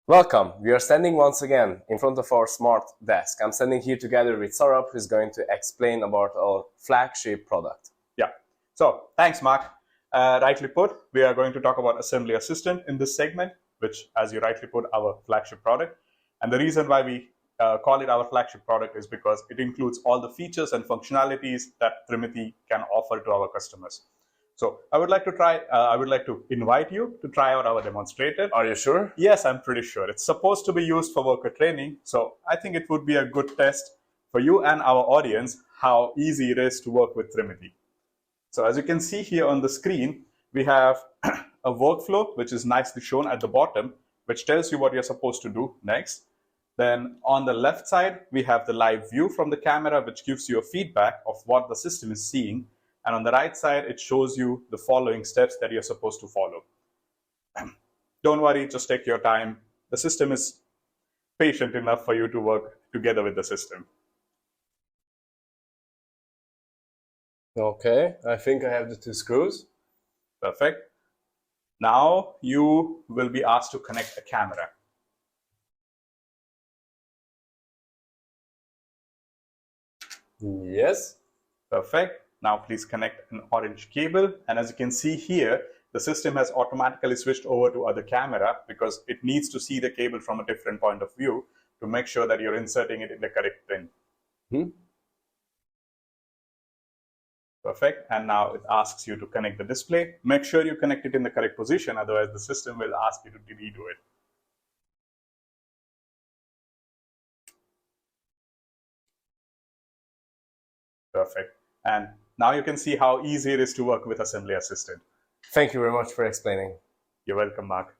Welcome. We are standing once again in front of our smart desk. I'm standing here together with Saurabh, who's going to explain about our flagship product. Yeah. So thanks, Mark. Rightly put, we are going to talk about Assembly Assistant in this segment, which, as you rightly put, our flagship product. And the reason why we call it our flagship product is because it includes all the features and functionalities that TRiMiTi can offer to our customers. So I would like to invite you to try out our demonstrator. Are you sure? Yes, I'm pretty sure. It's supposed to be used for worker training. So I think it would be a good test for you and our audience how easy it is to work with TRiMiTi. So as you can see here on the screen, we have a workflow, which is nicely shown at the bottom, which tells you what you're supposed to do next. Then on the left side, we have the live view from the camera, which gives you a feedback of what the system is seeing. And on the right side, it shows you the following steps that you're supposed to follow. Don't worry, just take your time. The system is patient enough for you to work together with the system. Okay, I think I have the two screws. Perfect. Now you will be asked to connect a camera. Yes. Perfect. Now please connect an orange cable, and as you can see here, the system has automatically switched over to other camera because it needs to see the cable from a different point of view to make sure that you're inserting it in the correct pin. Perfect. And now it asks you to connect the display. Make sure you connect it in the correct position, otherwise the system will ask you to redo it. Perfect. And now you can see how easy it is to work with Assembly Assistant. Thank you very much for explaining. You're welcome, Mark.